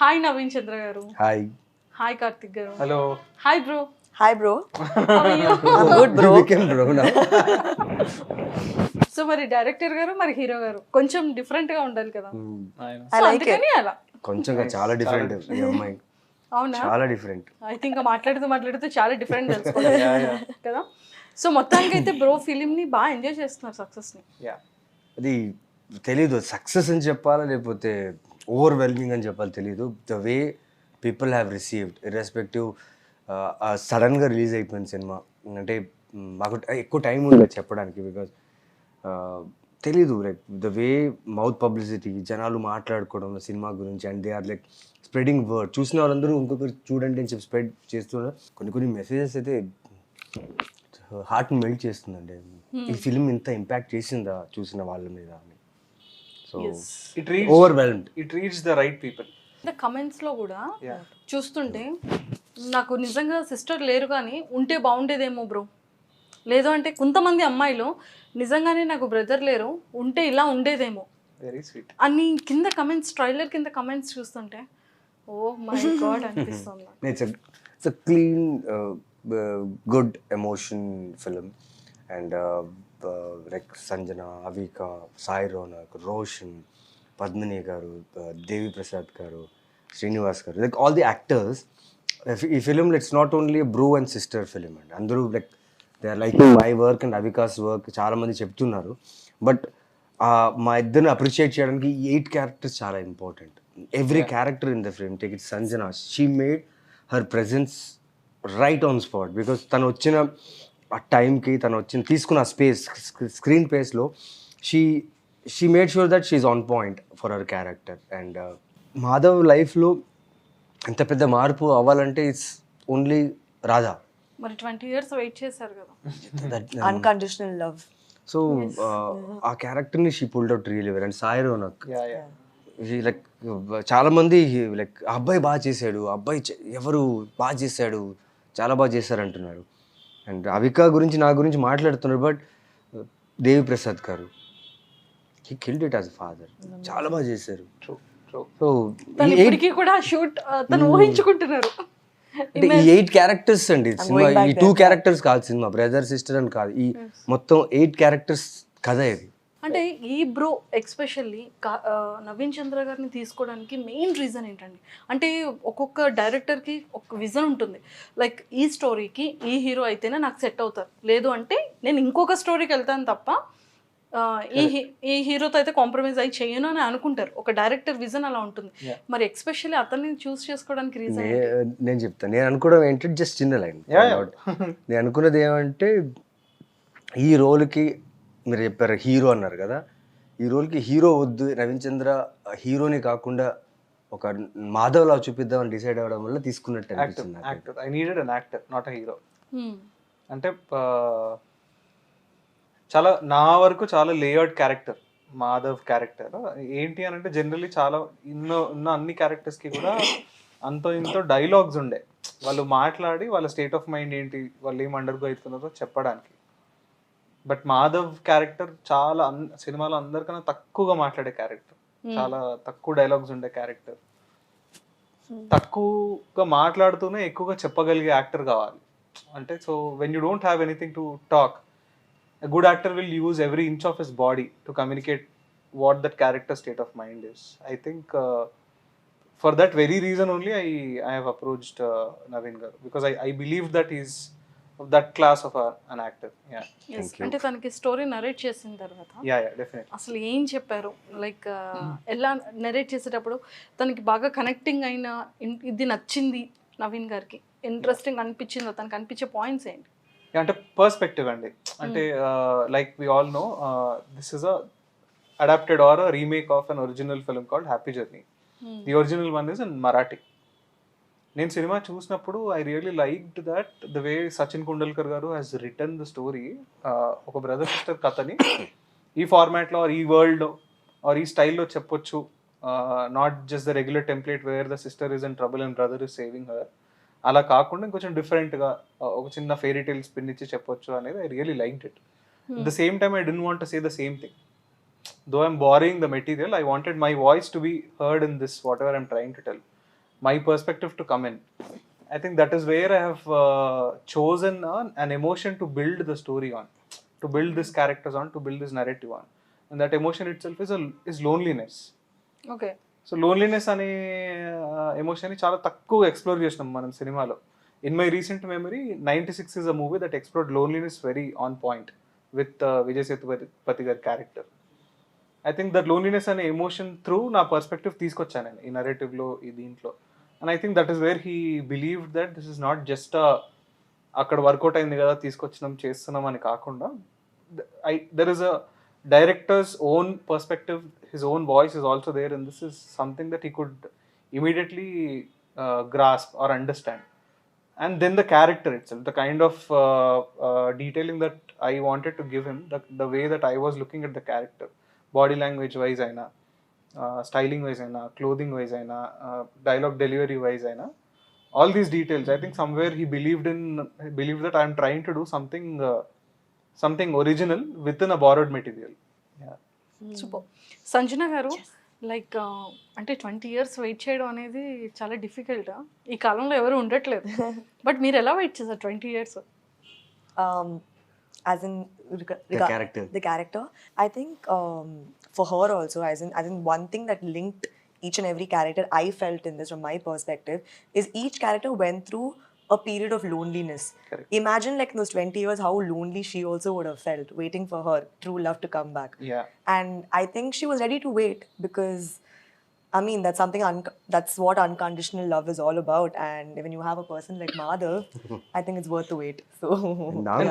Hi Naveen Chandra గారు. Hi. Hi Karthik గారు. Hello. Hi bro. Hi, bro. How are you? I'm good, bro. You became bro now. So మరి director గారు మరి hero గారు కొంచెం డిఫరెంట్ గా ఉండాలి కదా. I సో like అందుకని అలా. కొంచెం చాలా డిఫరెంట్ ఈ అమ్మాయి, అవునా? చాలా డిఫరెంట్. ఐ థింక్ మాట్లాడుతూ చాలా డిఫరెంట్ తెలుసుకోవాలి కదా. సో మొత్తానికి అయితే బ్రో ఫిలిం ని బాగా ఎంజాయ్ చేస్తున్నారు, సక్సెస్ ని. అది తెలీదు సక్సెస్ అని చెప్పాలా లేకపోతే ఓవర్వెల్మింగ్ అని చెప్పాలి తెలీదు. The way people have received irrespective. సడన్గా రిలీజ్ అయిపోయింది సినిమా. అంటే మాకు ఎక్కువ టైం ఉండదు చెప్పడానికి, బికాజ్ తెలీదు like the way mouth publicity, జనాలు మాట్లాడుకోవడం సినిమా గురించి, and they are like spreading word. చూసిన వాళ్ళందరూ ఇంకొకరు చూడండి అని చెప్పి స్ప్రెడ్ చేస్తున్నారు. కొన్ని మెసేజెస్ అయితే హార్ట్ మెల్ట్ చేస్తుందండి. ఈ ఫిలిం ఇంత ఇంపాక్ట్ చేసిందా చూసిన వాళ్ళ మీద అని. So overwhelmed. It reach the right people. Comments లో కూడా చూస్తుంటే నాకు నిజంగా సిస్టర్ లేరు కానీ ఉంటే బాగుండేదేమో బ్రో, లేదు అంటే కొంతమంది అమ్మాయిలు నిజంగానే నాకు బ్రదర్ లేరు ఉంటే ఇలా ఉండేదేమో వెరీ స్వీట్ అని కింద కమెంట్స్, ట్రైలర్ కింద కమెంట్స్ చూస్తుంటే ఓ మై గాడ్ అనిపిస్తుంది. It's a clean, good emotion film, and like Sanjana, Avika, Sai Ronak, Roshan, Padmini garu, Devi Prasad garu, Srinivas garu, like all the actors. ఈ film it's not only bro and sister film అండి. అందరూ like they are like my work and Avika's work చాలామంది చెప్తున్నారు. But మా ఇద్దరిని appreciate చేయడానికి 8 characters చాలా important. Every character in the film, take it Sanjana, she made her presence right on spot. Because తను వచ్చిన ఆ టైంకి, తను తీసుకున్న స్పేస్, స్క్రీన్ స్పేస్లో she made sure that she's on point for her character. And Madhav లైఫ్లో ఎంత పెద్ద మార్పు అవ్వాలంటే ఇట్స్ ఓన్లీ రాధా. మరి 20 years వెయిట్ చేశారు కదా. Unconditional love. సో ఆ క్యారెక్టర్ని she pulled out really well. And Sai Ronak like చాలా మంది లైక్ అబ్బాయి బాగా చేశాడు, అబ్బాయి ఎవరు బాగా చేశాడు, చాలా బాగా చేశారు అంటున్నారు. అండ్ అవికా గురించి నా గురించి మాట్లాడుతున్నారు. బట్ దేవి ప్రసాద్ గారు he killed it as father, చాలా బాగా చేశారు. సో తను ఇప్పటికీ కూడా షూట్ తను ఊహించుకుంటున్నారు. అంటే ఈ 8 క్యారెక్టర్స్ అండి సినిమా. ఈ 2 క్యారెక్టర్స్ కాదు సినిమా, బ్రదర్ సిస్టర్ అని కాదు, ఈ మొత్తం 8 క్యారెక్టర్స్ కథ ఇది. అంటే ఈ బ్రో ఎక్స్పెషల్లీ నవీన్ చంద్ర గారిని తీసుకోవడానికి మెయిన్ రీజన్ ఏంటండి? అంటే ఒక్కొక్క డైరెక్టర్కి ఒక విజన్ ఉంటుంది. లైక్ ఈ స్టోరీకి ఈ హీరో అయితేనే నాకు సెట్ అవుతారు, లేదు అంటే నేను ఇంకొక స్టోరీకి వెళ్తాను తప్ప ఈ హీరోతో అయితే కాంప్రమైజ్ అయ్యి చేయను అని అనుకుంటారు. ఒక డైరెక్టర్ విజన్ అలా ఉంటుంది. మరి ఎక్స్పెషల్లీ అతన్ని చూస్ చేసుకోవడానికి రీజన్ నేను చెప్తాను. నేను అనుకోవడం ఏంటంటే జస్ట్ చిన్న లైన్. నేను అనుకున్నది ఏమంటే ఈ రోల్కి మీరు చెప్పారు హీరో అన్నారు కదా, ఈ రోల్కి హీరో వద్దు, నవీన్ చంద్ర హీరోని కాకుండా ఒక మాధవ్లా చూపిద్దామని డిసైడ్ అవ్వడం వల్ల తీసుకున్నట్టు అనిపిస్తుంది. I needed an actor, not a hero. అంటే చాలా నా వరకు చాలా లేఅవుట్ క్యారెక్టర్ మాధవ్ క్యారెక్టర్. ఏంటి అని అంటే జనరల్లీ చాలా ఉన్న అన్ని క్యారెక్టర్స్కి కూడా అంతో ఇంతో డైలాగ్స్ ఉండే, వాళ్ళు మాట్లాడి వాళ్ళ స్టేట్ ఆఫ్ మైండ్ ఏంటి, వాళ్ళు ఏం అండర్గో అవుతున్నారో చెప్పడానికి. బట్ మాధవ్ క్యారెక్టర్ చాలా సినిమాలో అందరికన్నా తక్కువగా మాట్లాడే క్యారెక్టర్, చాలా తక్కువ డైలాగ్స్ ఉండే క్యారెక్టర్, తక్కువగా మాట్లాడుతూనే ఎక్కువగా చెప్పగలిగే యాక్టర్ కావాలి. అంటే so when you don't have anything to talk, a good actor will use every inch of his body to communicate what that character state of mind is. I think for that very reason only I have approached Naveen garu, because I believe that he's of that class of an actor. Yeah. Yes. అంటే తనకి story narrate చేసిన తర్వాత definitely అసలు ఏం చెప్పారు, like ఎలా narrate చేసేటప్పుడు తనకి బాగా కనెక్టింగ్ అయిన ఇది నచ్చింది నవీన్ గారికి, ఇంట్రెస్టింగ్ అనిపించిందో తనకు అనిపించే పాయింట్స్ ఏంటి? అంటే పర్స్పెక్టివ్ అండి. అంటే like we all know this is a adapted or a remake of an original film called happy journey. The original one is in Marathi. నేను సినిమా చూసినప్పుడు I really liked that the way Sachin Kundalkar గారు has written the story. ఒక brother sister కథని ఈ ఫార్మాట్లో are ఈ వరల్డ్లో ఆర్ ఈ స్టైల్లో చెప్పొచ్చు, not just the regular template wear the sister is in trouble and brother is saving her. అలా కాకుండా ఇంకొంచెం డిఫరెంట్గా ఒక చిన్న ఫెయిరీ టైల్ స్పిన్ ఇచ్చి చెప్పొచ్చు అనేది I really liked it. At the same time I don't want to say the same thing. Though I'm borrowing the material, I wanted my voice to be heard in this, whatever I'm trying to tell. my perspective to come in. I think that is where I have chosen an emotion to build the story on, to build these characters on, to build this narrative on. And that emotion itself is loneliness. Okay. So loneliness అనే ఎమోషన్ని చాలా తక్కువ explore చేసినాం మనం సినిమాలో. In my recent memory 96 is a movie that explored loneliness very on point with Vijay Sethupathi గారి character. I think that loneliness అనే emotion through నా పర్స్పెక్టివ్ తీసుకొచ్చాను నేను ఈ నరేటివ్లో, ఈ దీంట్లో. And I think that is where he believe that this is not just అక్కడ వర్కౌట్ అయింది కదా తీసుకొచ్చినాం చేస్తున్నాం అని కాకుండా, there is a director's own perspective, his own voice is also there, and this is something that he could immediately grasp or understand. And then the character itself, the kind of detailing that I wanted to give him, the way that I was looking at the character, body language wise aina, styling wise aina, clothing wise aina, dialogue delivery wise aina, all these details, I think somewhere he believed that I am trying to do something original within a borrowed material. Yeah. Super. Sanjana గారు, like అంటే 20 years wait చేయడం అనేది చాలా difficult. ఈ కాలంలో ఎవరు ఉండట్లేదు. But మీరు ఎలా వెయిట్ చేశారు 20 years? As in character. The character. I think for her also, as in one thing that linked each and every character I felt in this from my perspective is each character went through a period of loneliness. Correct. Imagine like in those 20 years how lonely she also would have felt waiting for her true love to come back. Yeah. And I think she was ready to wait because I mean that's something that's what unconditional love is all about, and when you have a person like Madhav I think it's worth the wait. So And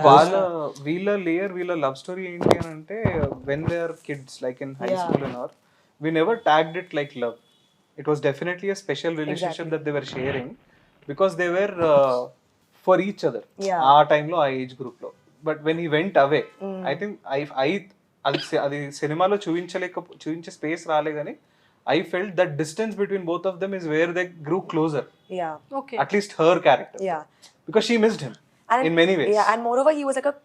వీళ్ళ love story ఏంటి అని అంటే, when they are kids like in high school and all, we never tagged it like love. It was definitely a special relationship that they were sharing because they were for each other. Yeah. ఆ టైంలో ఆ age group లో. But when he went away, I think అది సినిమాలో చూపించే space రాలే కానీ I felt that distance between both of them is where they grew closer. yeah. Okay. At least her character. Yeah. Because she missed him And in many ways. Yeah, and moreover, he was like a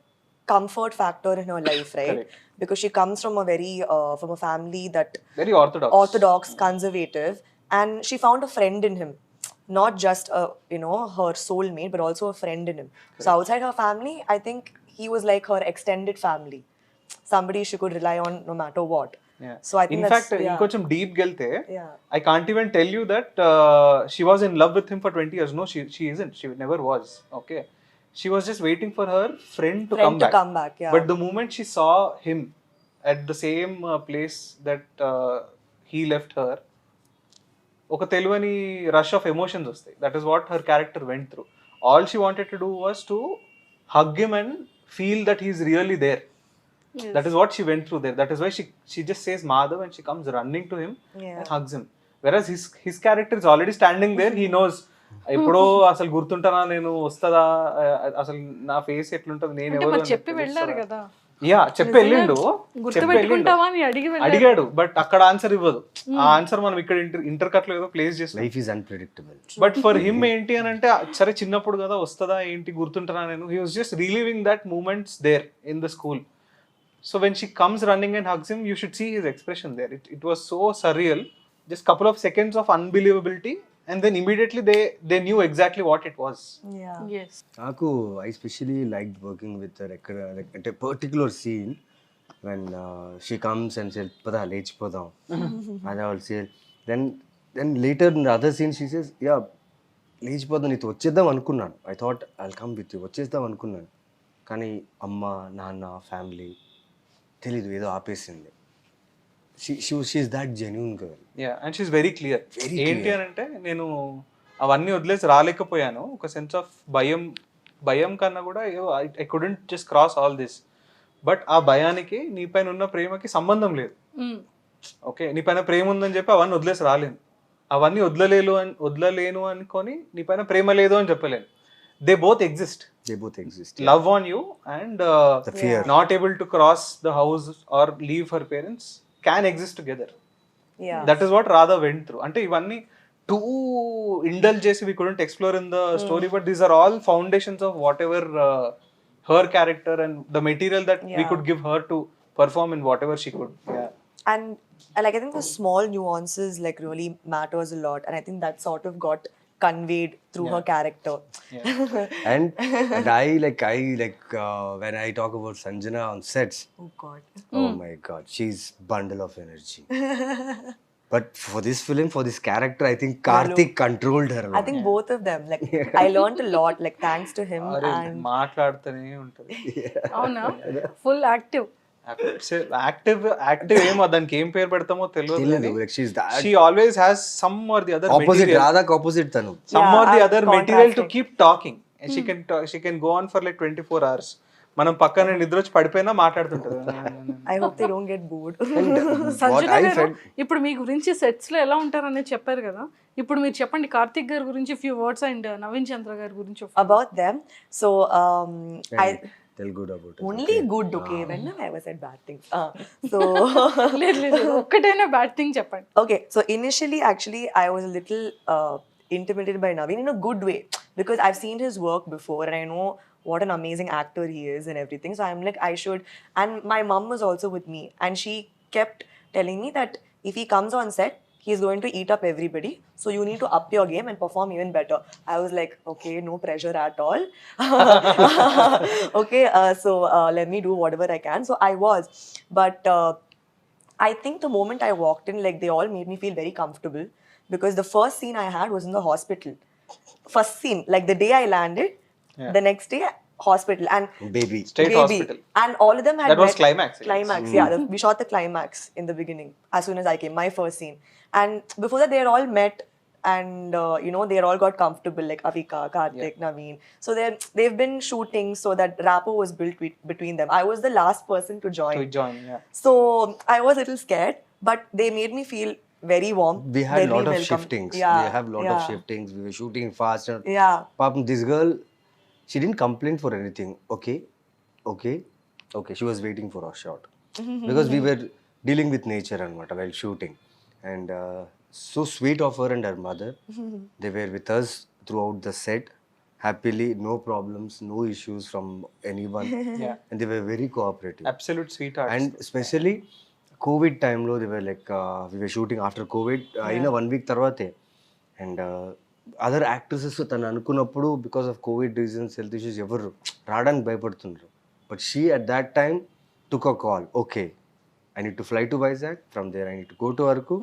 comfort factor in her life, right? Correct. Because she comes from a very from a family that Very orthodox. conservative, and she found a friend in him, not just her soulmate, but also a friend in him. So outside her family, I think he was like her extended family, somebody she could rely on no matter what. Yeah. So I think in fact, yeah. inkoncham deep gelte, Yeah. I can't even tell you that she was in love with him for 20 years. No, she isn't. She never was. Okay. She was just waiting for her friend to come back. Yeah. But the moment she saw him at the same place that he left her, oka teluvani rush of emotions vastayi. That is what her character went through. All she wanted to do was to hug him and feel that he's really there. Yes. That is what she went through there. That is why she just says Madhav and she comes running to him Yeah. and hugs him. Whereas his character is already standing there. He knows ఎప్పుడో అసలు గుర్తుంటానా నేను, వస్తుందా అసలు నా face ఎట్లుంటది, నేను అంటే ఎవరు మరి చెప్పి వెళ్ళారు కదా. యా చెప్పి వెళ్ళిండు, గుర్తు పెట్టుకుంటావా అని అడిగాడు. బట్ అక్కడ ఆన్సర్ ఇవ్వదు. ఆ ఆన్సర్ మనం ఇక్కడ ఇంటర్ కట్ లో ఏదో ప్లేస్ చేస్తాం. Life is unpredictable. But for him ఏంటి అని అంటే, సరే చిన్నప్పుడు కదా వస్తుందా ఏంటి గుర్తుంటానా నేను, he was just reliving that moments there in the school. So when she comes running and hugs him, you should see his expression there. It was so surreal. Just couple of seconds of unbelievability, and then immediately they knew exactly what it was. Yeah. yes. నాకు I specially like working with ఎక్కడ అంటే particular scene when she comes and సెల్ పదా లేచిపోదాం అది ఆల్ సేల్ then later other scene she says yeah లేచిపోదాం, నీతో వచ్చేద్దాం అనుకున్నాను. I thought I come with you, వచ్చేద్దాం అనుకున్నాను. కానీ అమ్మ నాన్న ఫ్యామిలీ తెలీదు, ఏదో ఆపేసింది. She is that genuine girl. Yeah, and she's very clear. Very ఏంటి clear. అని అంటే, నేను అవన్నీ వదిలేసి రాలేకపోయాను. ఒక సెన్స్ ఆఫ్ భయం కన్నా కూడా I couldn't just cross all this. But ఆ భయానికి నీ పైన ఉన్న ప్రేమకి సంబంధం లేదు. ఓకే, నీ పైన ప్రేమ ఉందని చెప్పి అవన్నీ వదిలేసి రాలేను. అవన్నీ వదలలేను అనుకొని నీ పైన ప్రేమ లేదు అని చెప్పలేను. They both exist. Love on you and the fear, not able to cross the house or leave her parents can exist together. Yeah. That is what Radha went through. Ante ivanni too indulge chesi we couldn't explore in the story, but these are all foundations of whatever her character and the material that we Yeah. could give her to perform in whatever she could. Yeah. And like I think the small nuances like really matters a lot, and I think that sort of got conveyed through her character. And I when I talk about Sanjana on sets, Oh God. oh my god, she's bundle of energy. But for this film, for this character, I think Karthik controlled her a I lot. think both of them. Like I learned a lot, like thanks to him. అరే And మాట్లాడుతూనే ఉంటుంది. అవునా full active. Active ఏమో దానికి ఏం పేరు పెడతామో తెలియదు. తెలియదు, like she's that she always has some or the other opposite, Radha's opposite tanu. some Yeah, or the I'm other material to contrasting. keep talking. And she can go on for like 24 hours. మనం పక్కన నిద్ర వచ్చి పడిపోయినా మాట్లాడుతుంటది. I hope they don't get bored. What Sanjana I గారు felt, ఇప్పుడు మీ గురించి sets లో ఎలా ఉంటారనేది చెప్పారు కదా, ఇప్పుడు మీరు చెప్పండి కార్తిక్ గారి గురించి ఫ్యూ వర్డ్స్ అండ్ నవీన్ చంద్ర గారి గురించి About them, so I tell good about it. only good. Okay, when I was said bad things. So లేదు లేదు ఒక్కటైనా బ్యాడ్ థింగ్ చెప్పండి. okay, so initially, actually, I was a little intimidated by Naveen in a good way because I've seen his work before and I know what an amazing actor he is and everything. So I'm like, I should. And my mom was also with me, and she kept telling me that if he comes on set, he's going to eat up everybody. So you need to up your game and perform even better. I was like, okay, no pressure at all. Okay, so let me do whatever I can. So I was, but. I think the moment I walked in, like they all made me feel very comfortable because the first scene I had was in the hospital. First scene, like the day I landed, the next day hospital and Baby. State baby. hospital. And all of them had That was met- climax, I guess. Climax, yeah. We shot the climax in the beginning as soon as I came, my first scene. And before that, they had all met and you know they all got comfortable, like Avika, Karthik, Naveen. So they've been shooting, so that rapport was built between them. I was the last person to join. To join, yeah. So I was a little scared, but they made me feel very warm. We had very a lot of welcome. shiftings. Yeah, We have lot of yeah. shiftings. We were shooting fast. Yeah. Papam, this girl, she didn't complain for anything. Okay. She was waiting for our shot because we were dealing with nature and what while shooting, and so sweet of her and her mother. They were with us throughout the set, happily, no problems, no issues from anyone. Yeah. And they were very cooperative. Absolute sweethearts. And especially COVID time lo, they were like we were shooting after COVID in a 1 week tarvate, and other actresses తను అనుకున్నప్పుడు because of COVID reasons, health issues, ఎవరు రావడానికి భయపడుతున్నారు. But she at that time took a call. Okay, I need to fly to Vizag. From there, I need to go to Arku.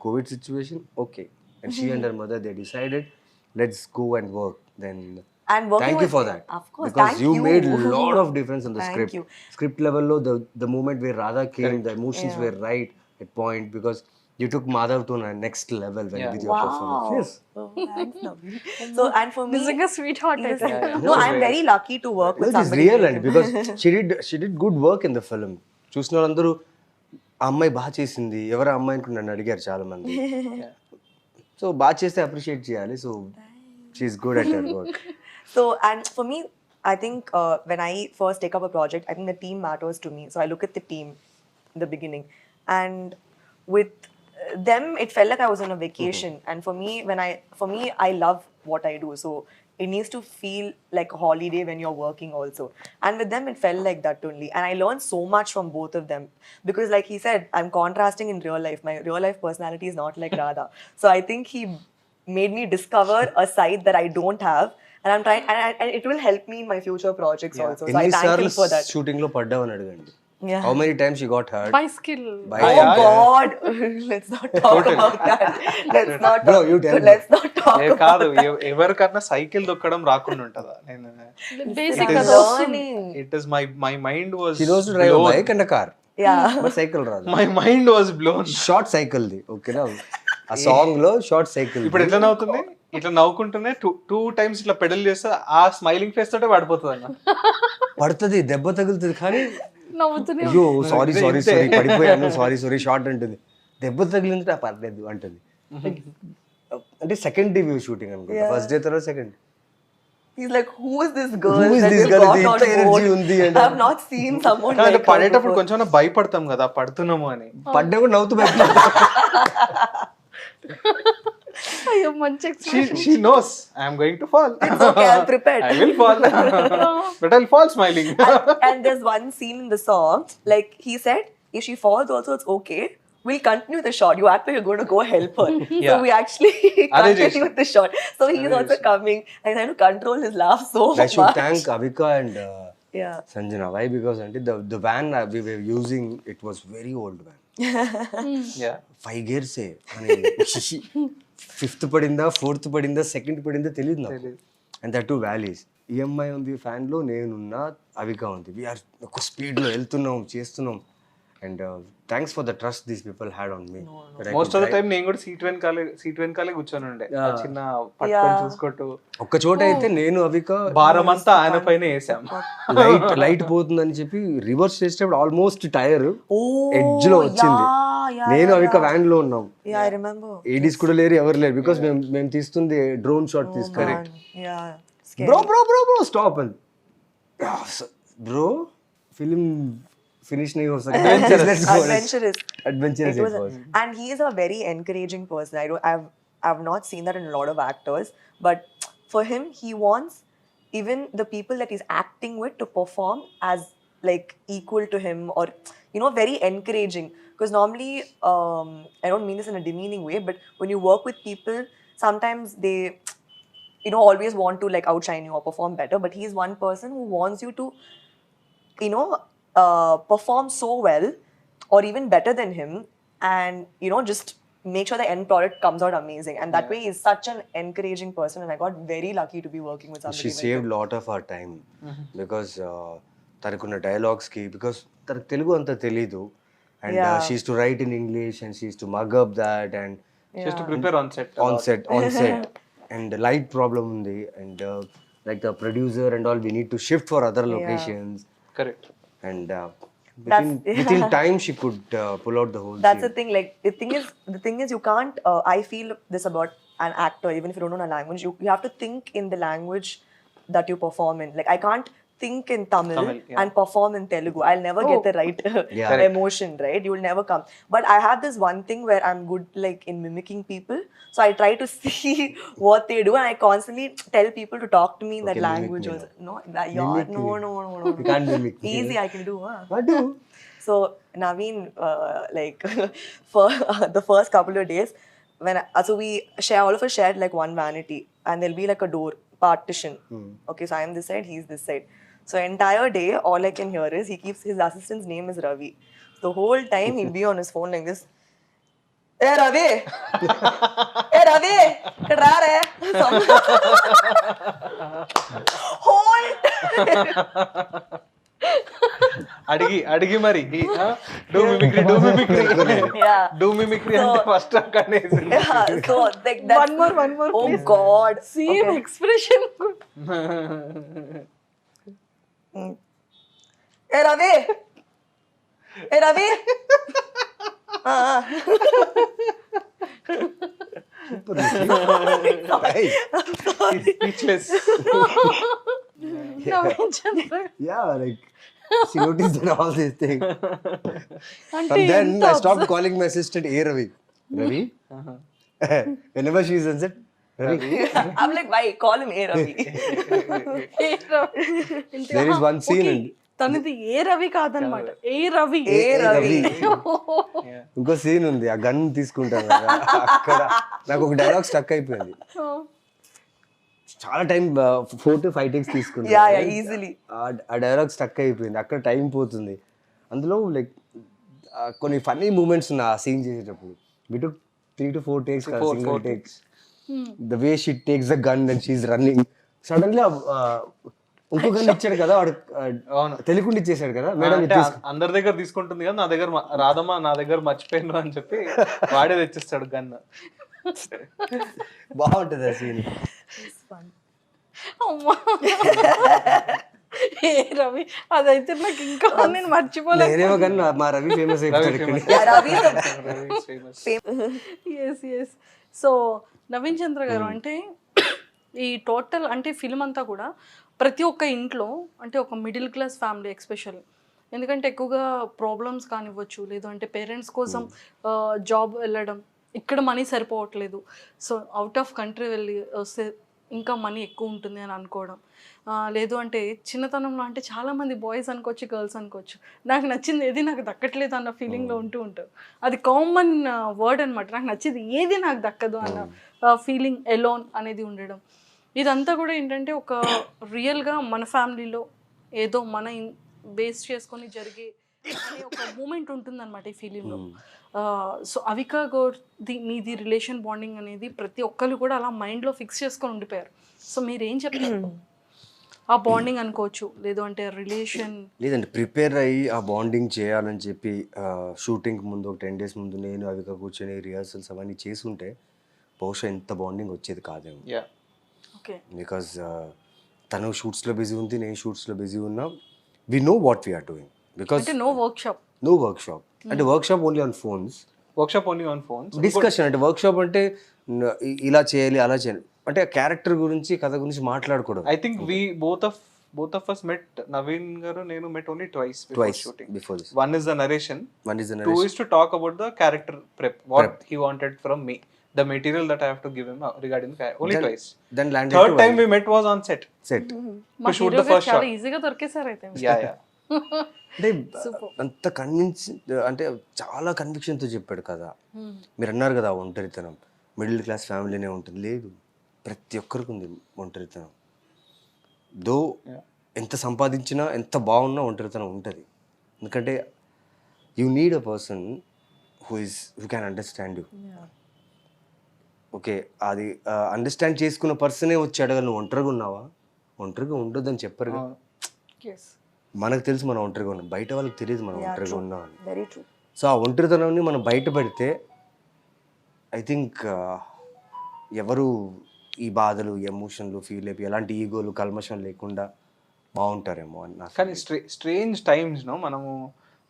COVID situation, okay. And she and her mother, they decided, let's go and work. Then And working thank you with- for that. Of course, because thank you you. made a lot of difference in the Thank script. you. Script level lo, the moment where Radha came, the emotions were right at point because you took Madhav to a next level when with your performance. Yes. Oh, thanks, Naveen. So, and for me, నిజంగా sweet heart yes, అయితే. no, I'm very lucky to work with Which is somebody. real and because she did good work in the film. చూసిన వాళ్ళందరూ ఆ అమ్మాయి బాగా చేసింది, ఎవరు ఆ అమ్మాయి అనుకుని నన్ను అడిగారు చాలా మంది. సో బాగా చేస్తే అప్రిషియేట్ చేయాలి. So she's good at her work. So, and for me, I think when I first take up a project, I think the team matters to me. So I look at the team in the beginning, and with them, it felt like I was on a vacation. And for me, I love what I do. So it needs to feel like a holiday when you're working also. And with them, it felt like that only. And I learned so much from both of them because, like he said, I'm contrasting in real life. My real life personality is not like Radha. So I think he made me discover a side that I don't have. And I'm trying, and it will help me in my future projects also. So I thank him ఎన్నిసార్లు for that. Shooting లో పడ్డావని అడగండి. Yeah. How many times she got hurt? By skill. By Oh yeah, God! Let's not talk about that. Let's not. Bro, you tell me. Let's not talk. కాదు ఎవరికన్నా cycle దొక్కడం రాకుండా ఉంటుందా? నేను basic It is- అది వస్తుంది. It is my mind was She knows to drive a bike and a car. Yeah. But cycle రాదు. My mind was blown. Short cycle the, ఓకేనా? ఆ సాంగ్ లో షార్ట్ సైకిల్. ఇప్పుడు ఎట్లా నవ్వుతుంది? ఇట్లా నవ్వుకుంటూనే టూ టైమ్స్ ఇట్లా పెడల్ చేస్తే ఆ స్మైలింగ్ ఫేస్ తోటే పడిపోతుంది అన్న. పడుతుంది, దెబ్బ తగులుతుంది, కానీ నవ్వుతూనే అయ్యో సారీ ఇదే సారీ ఇంతే. సారీ పడిపోయాను, సారీ షార్ట్ అంటుంది. దెబ్బ తగిలింది ఆ పర్లేదు అంటుంది. అంటే సెకండ్ డే వ్యూ షూటింగ్ అనుకుంటా, ఫస్ట్ డే తర్వాత second. He's like, who is this girl? Who is that this you girl? got ఇది on ఇంత energy board? ఉంది అంటే. I have not seen someone అంటే like her పడేటప్పుడు before. కొంచెం భయపడతాం కదా పడుతున్నాము అని. పడ్డా కూడా నవ్వుతూ బయట. అయ్యో మంచి expression. She knows I am going to fall. It's okay, I'm prepared. I will fall. But I'll fall smiling. And there's one scene in the song, like he said, if she falls also it's okay, we'll continue the shot. You act like you're going to go help her. Yeah. So we actually Adhe continue the shot. So he's Adhe also coming and trying to control his laugh so I should much. thank Avika and Yeah. Sanjana. Why? Because the van we were using, it was very old van. Yeah. 5 gears అని fifth పడిందా, fourth పడిందా, second పడిందా తెలియదు నాకు. తెలీదు. And that two valleys. EMI ఉంది ఫ్యాన్లో, నేనున్నా, అవిక ఉంది. వీఆర్ ఒక స్పీడ్లో వెళ్తున్నాం, చేస్తున్నాం. And thanks for the trust these people had on me. Most of the time నేను కూడా సీట్ వెనకాలే కూర్చొని ఉండే, ఆ చిన్న పట్టుకొని చూసుకుంటూ. ఒక్క చోట అయితే నేను అవిక భారం అంతా ఆయన పైన వేసాం. లైట్ పోతుందని చెప్పి రివర్స్ చేసేటప్పుడు ఆల్మోస్ట్ టైర్ Oh, ఎడ్జ్ లో వచ్చింది. yeah, నేను అవిక వ్యాన్ లో ఉన్నాం. Yeah, I remember. ఏడీస్ కూడా లేరు, ఎవరు లేరు. బికాస్ మేము తీస్తుంది డ్రోన్ షాట్ తీసుకొని. Man, yeah. Bro bro bro bro stop అని బ్రో ఫిలిం ఫినిష్ नहीं हो सकता. Adventurous. Adventurous It was it was. and he is a very encouraging person. I've not seen that in a lot of actors, but for him, he wants even the people that he's acting with to perform as like equal to him, or very encouraging. Because normally, I don't mean this in a demeaning way, but when you work with people, sometimes they always want to like outshine you or perform better. But he's one person who wants you to perform so well or even better than him, and just make sure the end product comes out amazing. And that way he's such an encouraging person, and I got very lucky to be working with somebody She like saved him. lot of our time because తనకున్న dialogues కి, because తనకు తెలుగు అంత తెలీదు. And she to right in English and she to mug up that and Just to prepare on set. on set and light problem ఉంది. And like the producer and all, we need to shift for other locations. Correct. And within time she could pull out the whole That's scene. the thing. Like the thing is you can't. I feel this about an actor, even if you don't know a language, you have to think in the language that you perform in. Like I can't think in Tamil, yeah. and perform in Telugu. I'll never get the right Yeah. emotion, right? You will never come. But I have this one thing where I'm good like in mimicking people. So I try to see what they do, and I constantly tell people to talk to me in that Okay, mimic language me also. now. No, that you're, Mimic no, me. no, no, no, You no. can't mimic me. Easy, I can do. Huh? What do? So Naveen, like for the first couple of days, when so we share, all of us shared like one vanity, and there'll be like a door partition. Okay, so I am this side, he's this side. So entire day, all I can hear is his assistant's name is Ravi. The whole time he'll be on his phone like this. Hey Ravi, hey Ravi, kid raa rahe? Whole time. అడిగి మరి do mimicry Yeah. Do mimicry అంటే first అక్కడనే Yeah, so like that's, One more, oh please. God. Same expression. Hey Ravi! Hey Ravi! Hey. Speechless. Yeah, like she noticed that all these things. అంటే From then ఎంత I stopped calling my assistant A Ravi. Ravi? Whenever she's on set, Ravi. I'm like, why? Call him A Ravi. There is one scene and తనది ఏ రవి కాదనమాట, ఏ Ravi. A Ravi. ఇంకో scene ఉంది, ఆ gun తీసుకుంటాను కదా, అక్కడ నాకు ఒక డైలాగ్ స్టక్ అయిపోయింది. చాలా టైం 4 to 5 takes తీసుకున్నాను. Yeah, easily. ఆ డైలాగ్ స్టక్ అయిపోయింది, అక్కడ టైం పోతుంది. అందులో లైక్ కొన్ని ఫన్నీ మూమెంట్స్ ఉన్నాయి ఆ సీన్ చేసేటప్పుడు. We took 3 to 4 takes, single takes. The way she takes the gun and she's running, suddenly ఇంకో గన్ ఇచ్చాడు కదా వాడు, తెలియకుండా ఇచ్చేసాడు కదా మేడం. అంటే అందరి దగ్గర తీసుకుంటుంది కదా, నా దగ్గర రాదమ్మా, నా దగ్గర మర్చిపోయాను అని చెప్పి వాడే తెచ్చిస్తాడు గన్. బాగుంటుంది ఆ సీన్. అమ్మా ఏ రవి, అదైతే నాకు ఇంకా నేను మర్చిపోలేదు. నేనేమో కానీ మా రవి ఫేమస్ అయిపోతాడు ఇక్కడ. Yeah, Ravi is yes. So Naveen Chandra garu అంటే ఈ టోటల్ అంటే ఫిల్మ్ అంతా కూడా ప్రతి ఒక్క ఇంట్లో అంటే ఒక మిడిల్ క్లాస్ ఫ్యామిలీ ఎక్స్పెషల్లీ, ఎందుకంటే ఎక్కువగా ప్రాబ్లమ్స్ కానివ్వచ్చు, లేదు అంటే పేరెంట్స్ కోసం జాబ్ వెళ్ళడం, ఇక్కడ మనీ సరిపోవట్లేదు, సో అవుట్ ఆఫ్ కంట్రీ వెళ్ళి వస్తే ఇంకా మనీ ఎక్కువ ఉంటుంది అని అనుకోవడం, లేదు అంటే చిన్నతనంలో అంటే చాలామంది బాయ్స్ అనుకోవచ్చు, గర్ల్స్ అనుకోవచ్చు, నాకు నచ్చింది ఏది నాకు దక్కట్లేదు అన్న ఫీలింగ్లో ఉంటూ ఉంటారు. అది కామన్ వర్డ్ అనమాట. నాకు నచ్చింది ఏది నాకు దక్కదు అన్న ఫీలింగ్, ఎలోన్ అనేది ఉండడం. ఇదంతా కూడా ఏంటంటే ఒక రియల్గా మన ఫ్యామిలీలో ఏదో మన బేస్ చేసుకొని జరిగే అనే ఒక మూమెంట్ ఉంటుందన్నమాట ఈ ఫిలింలో. సో అవికా గౌర్ది మీది రిలేషన్ బాండింగ్ అనేది ప్రతి ఒక్కరు కూడా అలా మైండ్లో ఫిక్స్ చేసుకొని ఉండిపోయారు. సో మీరు ఏం చెప్తారు? ఆ బాండింగ్ అనుకోవచ్చు, లేదు అంటే రిలేషన్. లేదండి, ప్రిపేర్ అయ్యి ఆ బాండింగ్ చేయాలని చెప్పి షూటింగ్ ముందు ఒక 10 days ముందు నేను అవిక కూర్చొని రిహార్సల్స్ అవన్నీ చేసుంటే బహుశా ఎంత బాండింగ్ వచ్చేది కాదేమో. ఓకే. బికాజ్ తను షూట్స్లో బిజీ ఉంది, నేను షూట్స్లో బిజీ ఉన్నా. We know what we're doing because అంటే no workshop. No workshop. అంటే workshop only on phones, workshop only on phones. Discussion. అంటే వర్క్ షాప్ అంటే ఇలా చేయాలి అలా చేయాలి అంటే క్యారెక్టర్ గురించి కథ గురించి మాట్లాడకూడదు. I think we both of us met, Naveen garu nenu met only twice before Twice shooting. before this. One is the narration, One is the two narration. is to talk about the character prep, what he wanted from me, the material that I have to give him regarding the character. Only twice. Then landed Third to time we met was on set set. మా shoot hero the first చాలా shot. ఈజీగా దొరికేసారు అయితే. Yeah. అంటే అంత convince, అంటే చాలా కన్విక్షన్తో చెప్పాడు కదా. మీరు అన్నారు కదా ఒంటరితనం మిడిల్ క్లాస్ ఫ్యామిలీనే ఉంటుంది. లేదు, ప్రతి ఒక్కరికి ఉంది ఒంటరితనం. దో ఎంత సంపాదించినా ఎంత బాగున్నా ఒంటరితనం ఉంటుంది. ఎందుకంటే you need a person who can understand you. Okay, అది అండర్స్టాండ్ చేసుకున్న పర్సనే వచ్చి అడగలు నువ్వు ఒంటరిగా ఉన్నావా, ఒంటరిగా ఉండొద్దని చెప్పరు కదా. మనకు తెలుసు మనం ఒంటరిగా ఉన్నాం, బయట వాళ్ళకి తెలియదు మనం ఒంటరిగా ఉన్నాం అని. Very true. సో ఆ ఒంటరితనాన్ని మనం బయట పెడితే ఐ థింక్ ఎవరు ఈ బాధలు ఎమోషన్లు ఫీల్ అయిపోయి ఎలాంటి ఈగోలు కల్మషం లేకుండా బాగుంటారేమో అని నాకు. కానీ స్ట్రేంజ్ టైమ్స్ నో, మనము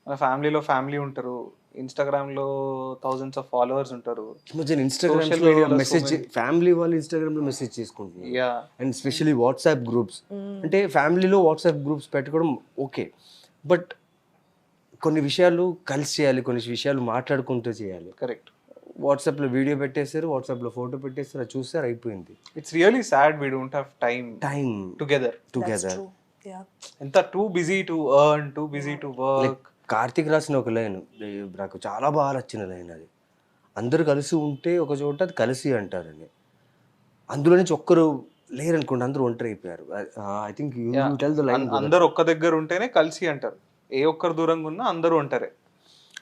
మన ఫ్యామిలీలో ఫ్యామిలీ ఉంటారు, ఇన్స్టాగ్రామ్లో థౌజండ్స్ ఆఫ్ ఫాలోవర్స్ ఉంటారు. ఇన్స్టాగ్రామ్ మెసేజ్, ఫ్యామిలీ వాళ్ళు ఇన్స్టాగ్రామ్లో మెసేజ్ చేసుకుంటున్నారు. Yeah, and specially WhatsApp groups. అంటే ఫ్యామిలీలో వాట్సాప్ గ్రూప్స్ పెట్టుకోవడం ఓకే, బట్ కొన్ని విషయాలు కలిసి చేయాలి, కొన్ని విషయాలు మాట్లాడుకుంటూ చేయాలి. కరెక్ట్. వాట్సాప్లో వీడియో పెట్టేస్తారు, వాట్సాప్లో ఫోటో పెట్టేస్తారు, అది చూస్తారు, అయిపోయింది. It's really sad we don't have time together. True. Yeah. ఎంత too busy to earn, too busy to work. Karthik రాసిన ఒక లైన్ నాకు చాలా బాగా నచ్చిన లైన్ అది. అందరూ కలిసి ఉంటే ఒక చోట అది కలిసి అంటారని. అందులో నుంచి ఒక్కరు లేరనుకోండి, అందరూ ఒంటరి అయిపోయారు. I think you tell the line. అందరు ఒక్క దగ్గర ఉంటేనే కలిసి అంటారు, ఏ ఒక్కరు దూరంగా ఉన్నా అందరూ ఉంటారే.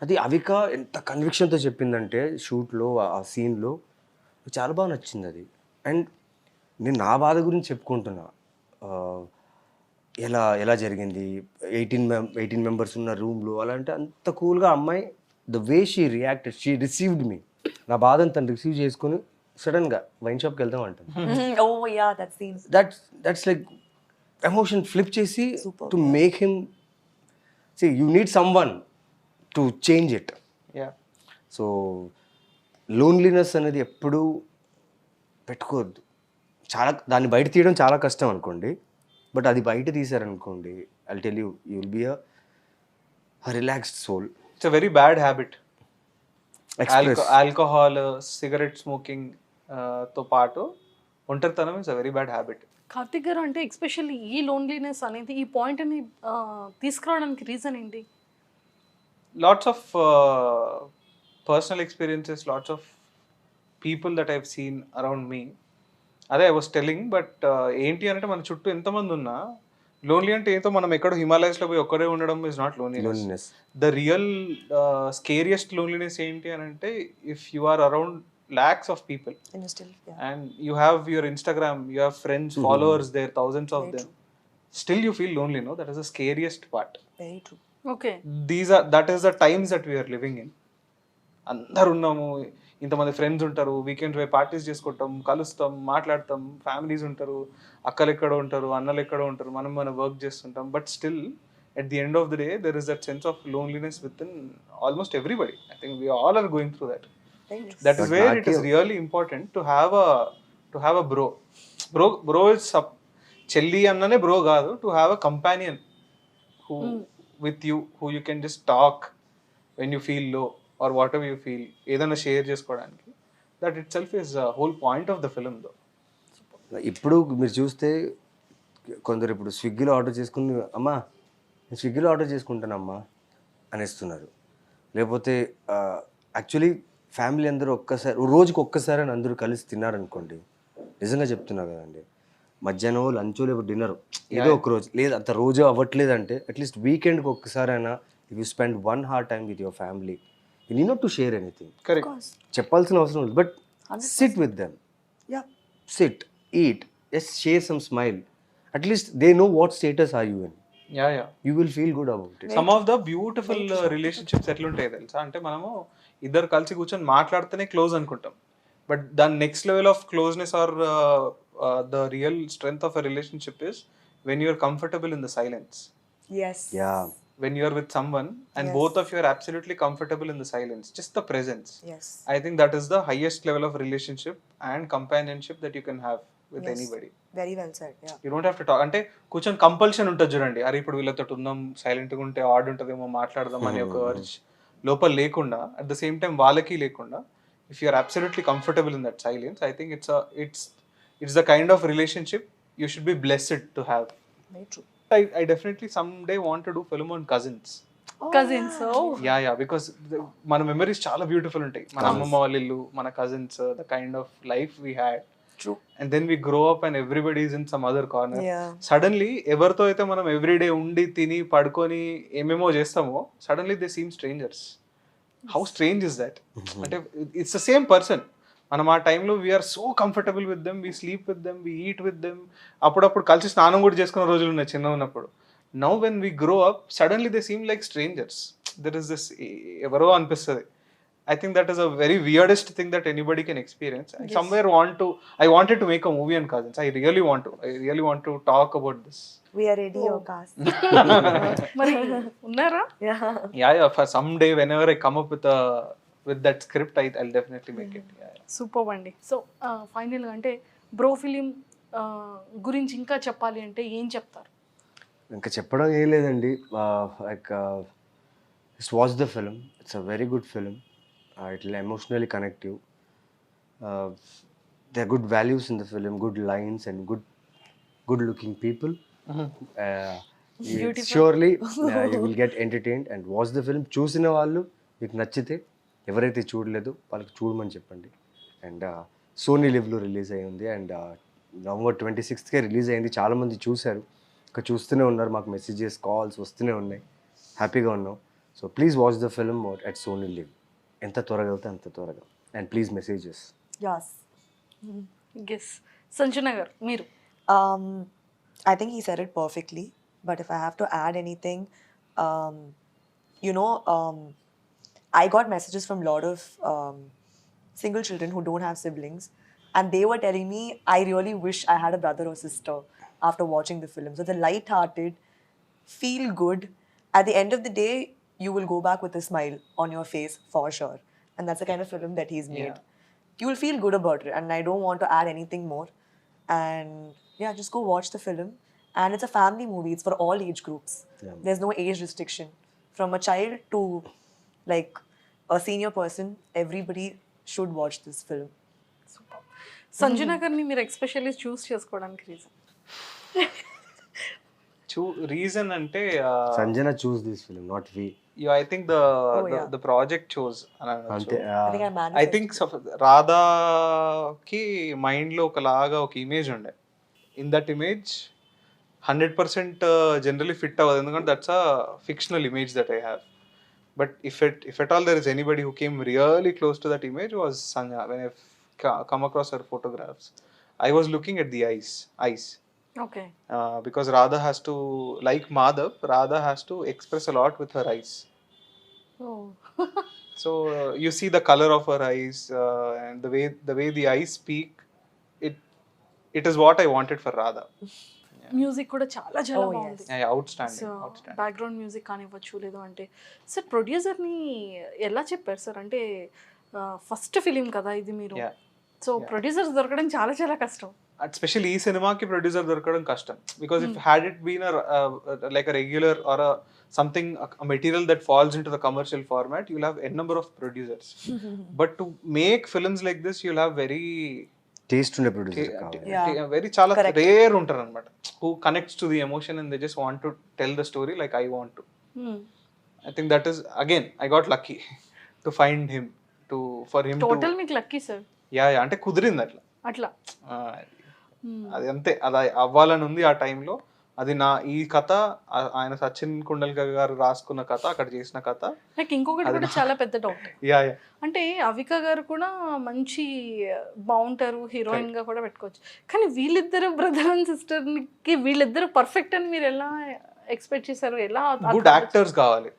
అది అవిక ఎంత కన్విక్షన్తో చెప్పిందంటే షూట్లో ఆ సీన్లో చాలా బాగా నచ్చింది అది. అండ్ నేను నా బాధ గురించి చెప్పుకుంటున్నా, ఎలా జరిగింది, 18 members ఉన్న రూమ్లో అలా అంటే అంత కూల్గా అమ్మాయి, the way she reacted, she received మీ. నా బాధను తను రిసీవ్ చేసుకుని సడన్గా వైన్ షాప్కి వెళ్దాం అంటాను. Oh yeah, that scene. That's like emotion flip చేసి to make him see you need someone to change it. Yeah, so loneliness అనేది ఎప్పుడూ పెట్టుకోవద్దు. దాన్ని బయట తీయడం చాలా కష్టం అనుకోండి, బట్ అది బయట తీసారనుకోండి, I tell you will be a relaxed soul. It's a very bad habit. Alcohol, cigarette smoking తో పాటు ఒంటరితనం is a very bad habit. Karthik garu అంటే ఎక్స్పెషల్లీ ఈ లోన్లీనెస్ అనేది, ఈ పాయింట్ని తీసుకురావడానికి రీజన్ ఏంటి? Lots of personal experiences, lots of people that I've seen around me. అదే ఐ వాస్ టెల్లింగ్. బట్ ఏంటి అంటే మన చుట్టూ ఎంతమంది ఉన్నా లోన్లీ అంటే ఏదో మనం ఎక్కడో హిమాలయస్లో పోయి ఒక్కడే ఉండడం is not loneliness. The real scariest loneliness ఏంటి అని అంటే if you are around lakhs of people And you still, yeah. and you have your Instagram, you have friends, followers there, thousands of them, still you feel lonely, no? That is the scariest part. Very true. Okay. That is the times that we are living in. అందరు ఉన్నాము, ఇంతమంది friends ఉంటారు, weekend పోయి parties చేసుకుంటాం, కలుస్తాం, మాట్లాడతాం, families ఉంటారు, అక్కలు ఎక్కడో ఉంటారు, అన్నలు ఎక్కడో ఉంటారు, మనం వర్క్ చేస్తుంటాం. But still at the end of the day there is that sense of loneliness within almost everybody. I think we all are going through that. Very true. That is where it is really important to have a bro is chelli annane bro gaadu, to have a companion who with you, who you can just talk when you feel low or whatever you feel, ఏదైనా share చేసుకోవడానికి. That itself is a whole point of the film though. ఇప్పుడు మీరు చూస్తే కొందరు ఇప్పుడు స్విగ్గీలో order చేసుకుని అమ్మా నేను స్విగ్గీలో ఆర్డర్ చేసుకుంటానమ్మా అనేస్తున్నారు. లేకపోతే యాక్చువల్లీ ఫ్యామిలీ అందరూ ఒక్కసారి రోజుకి ఒక్కసారి అని అందరూ కలిసి తిన్నారనుకోండి, నిజంగా చెప్తున్నా కదండి, మధ్యాహ్నం లంచ్ లేకపోతే డిన్నర్ ఏదో ఒక రోజు లేదు అంత రోజు అవ్వట్లేదంటే అట్లీస్ట్ వీకెండ్కి ఒక్కసారైనా if you spend 1 hour time with your family you need not to share anything. Correct. చెప్పాల్సిన అవసరం లేదు, but SIT with them, sit, eat, just share some smile. At least they know what status are you in. Yeah. You will feel good about it. Some of the beautiful relationships ఎట్లుంటాయి తెలుసా, అంటే మనము ఇద్దరు కలిసి కూర్చొని మాట్లాడితేనే close అనుకుంటాం, but దాని next level of closeness or the real strength of a relationship is when you're comfortable in the silence. Yes. Yeah. When you are with someone and Yes. both of you are absolutely comfortable in the silence, just the presence. Yes. I think that is the highest level of relationship and companionship that you can have with Yes. anybody. Very well said. Yeah. You don't have to talk. అంటే కూర్చొని compulsion ఉంటుంది చూడండి, అరే ఇప్పుడు వీళ్ళతో ఉందాం, సైలెంట్గా ఉంటే ఆడ్ ఉంటుందేమో, మాట్లాడదాం అనే ఒక అర్జ్ లోపల లేకుండా, అట్ ద సేమ్ టైం వాళ్ళకి లేకుండా, if you are absolutely comfortable in that silence, I think it's the kind of relationship you should be blessed to have. Very true. I definitely someday want to do film on cousins. Cousins. Yeah, because మన memories చాలా beautiful ఉంటాయి, మన అమ్మమ్మ వాళ్ళ ఇల్లు, మన cousins, the kind of life we had. True. And then we grow up and everybody is in some other corner. Yeah. Suddenly ఎవరితో అయితే మనం ఎవ్రీడే ఉండి తిని పడుకొని ఏమేమో చేస్తామో, suddenly they seem strangers. How strange is that? అంటే it's the same person. మనం ఆ టైంలో we're so comfortable with them, we sleep with them, we eat with them, అప్పుడప్పుడు కలిసి స్నానం కూడా చేసుకున్న రోజులు ఉన్నాయి చిన్న ఉన్నప్పుడు. Now when we grow up suddenly they seem like strangers. There is this ఎవరో అనిపిస్తుంది. I think that is a very weirdest thing that anybody can experience. I somewhere I wanted to make a movie on cousins. I really want to talk about this. We are ready, your cast. మరి ఉన్నారా? Yeah. Yeah, for someday whenever I come up with that script, I'll definitely make it. Yeah. Super అండి. So ఫైనల్గా అంటే bro film గురించి ఇంకా చెప్పాలి అంటే ఏం చెప్తారు? ఇంకా చెప్పడం ఏం లేదండి, like just watch the film. It's a very good film. It will emotionally connect you. There are good values in the film, good lines and good looking people. Surely you will get entertained and watch the film. చూసిన వాళ్ళు మీకు నచ్చితే, ఎవరైతే చూడలేదు వాళ్ళకి చూడమని చెప్పండి. And Sony లివ్లో release అయ్యింది అండ్ November 26th రిలీజ్ అయింది. చాలామంది చూశారు, ఇంకా చూస్తూనే ఉన్నారు, మాకు మెసేజెస్ కాల్స్ వస్తూనే ఉన్నాయి, హ్యాపీగా ఉన్నాం. So please watch the film at Sony Liv. ఎంత త్వరగా వెళ్తే అంత త్వరగా. And please messages. Yes. Guess. Sanjana గారు మీరు? I think he said it perfectly. But if I have to add anything, I got messages from a lot of single children who don't have siblings, and they were telling me, I really wish I had a brother or sister after watching the film. So the light-hearted, feel good. At the end of the day, you will go back with a smile on your face for sure. And that's the kind of film that he's made. You will feel good about it, and I don't want to add anything more. And yeah, just go watch the film. And it's a family movie. It's for all age groups. Yeah. There's no age restriction. From a child to like a senior person, everybody should watch this film. Super. Sanjana గారిని మీరు especially choose చేసుకోవడానికి reason? Reason అంటే Sanjana choose this film, not we. I think yeah. the project chose. అంతే. I think I I manifested. think రాధాకి మైండ్లో ఒకలాగా ఒక image ఉండే. In that image 100% generally fit అవ్వదు, ఎందుకంటే that's a fictional image that I have. But if at all there is anybody who came really close to that image was Sanya. When I've come across her photographs, I was looking at the eyes. Okay. Because Radha has to, like Madhav, Radha has to express a lot with her eyes. So you see the color of her eyes and the way the eyes speak. It is what I wanted for Radha. Music కూడా చాలా చాలా Oh, బాగుంది. Yeah, outstanding. So Outstanding. Background music కానివ్వచ్చు, లేదు అంటే sir ప్రొడ్యూసర్ని ఎలా చెప్పారు sir? అంటే ఫస్ట్ ఫిలిం కదా ఇది మీరు, Yeah. సో ప్రొడ్యూసర్స్ దొరకడం చాలా చాలా కష్టం. Especially ఈ సినిమాకి ప్రొడ్యూసర్ దొరకడం కష్టం, because if had it been like a regular or a material that falls into the commercial format, you'll have n number of producers. But to make films like this, you'll have very taste ఉండే producer కావాలి. Yeah. Very చాలా Correct. Rare ఉంటారు అనమాట who connects to the emotion and they just want to tell the story like I want to. I think that is again I got lucky to find him for him total to మీకు lucky sir yeah అంటే కుదిరింది అట్లా. అట్లా. అది అంతే అది అవ్వాలని ఉంది ఆ టైంలో. అది నా ఈ కథ ఆయన సచిన్ కుండల్కర్ గారు రాసుకున్న కథ అక్కడ చేసిన కథ. నాకు ఇంకొకటి కూడా చాలా పెద్ద డౌట్. యా అంటే అవిక గారు కూడా మంచి బాగుంటారు, హీరోయిన్ గా కూడా పెట్టుకోవచ్చు. కానీ వీళ్ళిద్దరు బ్రదర్ అండ్ సిస్టర్ కి వీళ్ళిద్దరు పర్ఫెక్ట్ అని మీరు ఎలా ఎక్స్పెక్ట్ చేశారు? ఎలా గుడ్ యాక్టర్స్ కావాలి.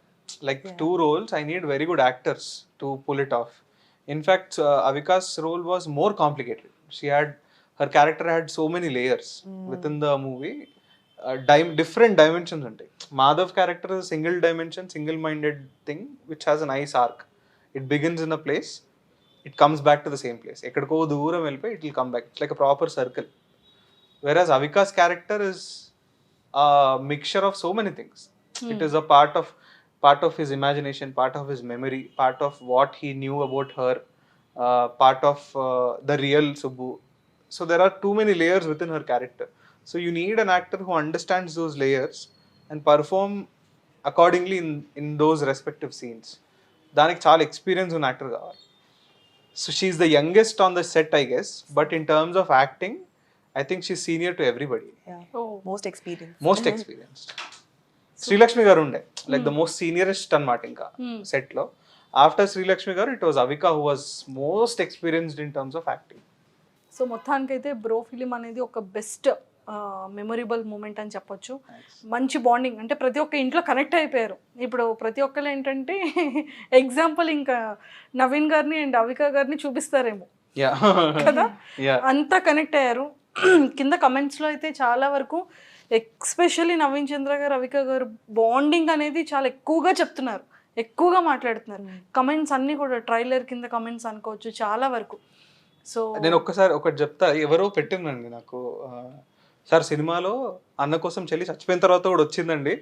Like 2 roles I need very good actors to pull it off. In fact Avika's role was more complicated. Her character had so many layers within the movie. Different dimensions ఉంటాయి. Madhav character is a single dimension, single minded thing which has a nice arc. It begins in a place, it comes back to the same place. ఎక్కడికో దూరం వెళ్ళిపోయి it will come back. It's like a proper circle. Whereas Avika's character is a mixture of so many things. It is a part of his imagination, part of his memory, part of what he knew about her, part of the real Subbu. So there are too many layers within her character. So you need an actor who understands those layers and perform accordingly in those respective scenes. దానికి చాలా experience ఉన్న actor కావాలి. So she's the youngest on the set I guess, but in terms of acting I think she senior to everybody. Most experienced. Most experienced. Sreelakshmi గారు ఉండే like the most సీనియరెస్ట్ అనమాట ఇంకా set లో. After Srilakshmi గారు it was Avika who was most experienced in terms of acting. So మొత్తానికైతే bro film అనేది ఒక best memorable moment అని చెప్పొచ్చు. మంచి బాండింగ్, అంటే ప్రతి ఒక్క ఇంట్లో కనెక్ట్ అయిపోయారు. ఇప్పుడు ప్రతి ఒక్కరు ఏంటంటే ఎగ్జాంపుల్ ఇంకా నవీన్ గారిని అండ్ అవిక గారిని చూపిస్తారేమో కదా, అంతా కనెక్ట్ అయ్యారు. కింద కమెంట్స్లో అయితే చాలా వరకు ఎక్స్పెషల్లీ నవీన్ చంద్ర గారు అవిక గారు బాండింగ్ అనేది చాలా ఎక్కువగా చెప్తున్నారు, ఎక్కువగా మాట్లాడుతున్నారు. కమెంట్స్ అన్నీ కూడా ట్రైలర్ కింద కమెంట్స్ అనుకోవచ్చు చాలా వరకు. సో నేను ఒకటి చెప్తా, ఎవరో పెట్టిందండి నాకు, సార్ సినిమాలో అన్న కోసం చెల్లి చచ్చిపోయిన తర్వాత కూడా వచ్చిందండి,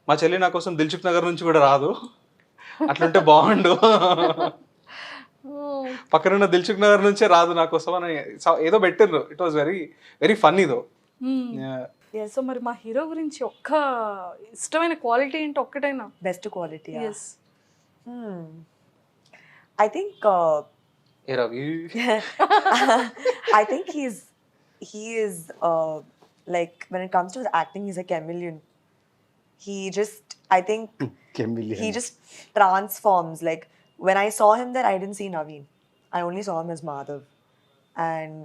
మా చెల్లి నా కోసం దిల్సుఖ్ నగర్ నుంచి కూడా రాదు, అట్లుంటే బాగుండు, పక్కనున్న దిల్సుఖ్ నగర్ నుంచే రాదు నా కోసం అని ఏదో పెట్టిండ్రు. It was very very funny though. So మరి మా హీరో గురించి ఒక్క ఇష్టమైన క్వాలిటీ ఏంటి ఒక్కటైనా? Best quality. Yeah. Yes. I think I think he is like when it comes to his acting, he's a chameleon. I think Chameleon. he just transforms. Like when I saw him there, I didn't see Naveen. I only saw him as Madhav. And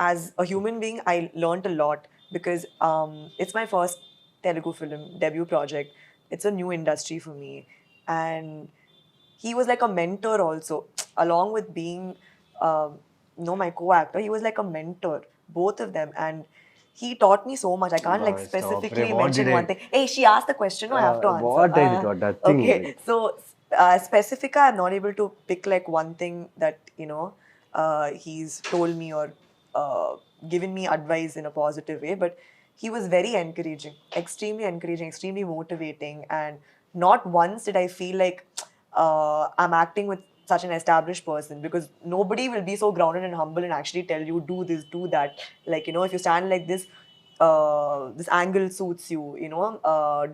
as a human being, I learned a lot because it's my first Telugu film debut project. It's a new industry for me. And he was like a mentor also, along with being my co-actor. He was like a mentor, both of them. And he taught me so much. I can't like Stop. specifically What mention did I- one thing. Hey, she asked the question, no, I have to answer. what I got that thing. Okay, so Specifica, I'm not able to pick like one thing that he's told me or given me advice in a positive way, but he was very encouraging, extremely motivating, and not once did I feel like I'm acting with such an established person, because nobody will be so grounded and humble and actually tell you do this, do that. Like, if you stand like this, this angle suits you,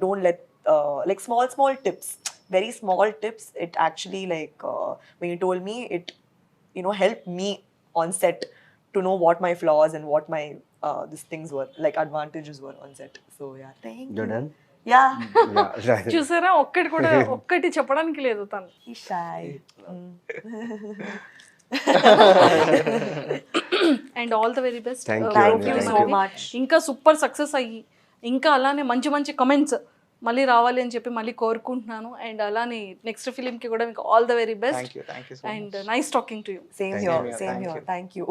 don't let like small tips, very small tips. It actually like when you told me, it helped me on set to know what my flaws and what my these things were, like advantages were on set. So yeah, thank You're you. done? Yeah. Yeah, right. చూసారా, ఒక్కటి చెప్పడానికి లేదు తను. He's shy. And all the very best. Thank you. Thank you so much. ఇంకా super success అయ్యి ఇంకా అలానే మంచి కమెంట్స్ మళ్ళీ రావాలి అని చెప్పి మళ్ళీ కోరుకుంటున్నాను. అండ్ అలానే నెక్స్ట్ ఫిలింకి కూడా మీకు all the very best. Thank you so much. And nice talking to you. Same Thank here. you. Same Thank here. you. Thank you.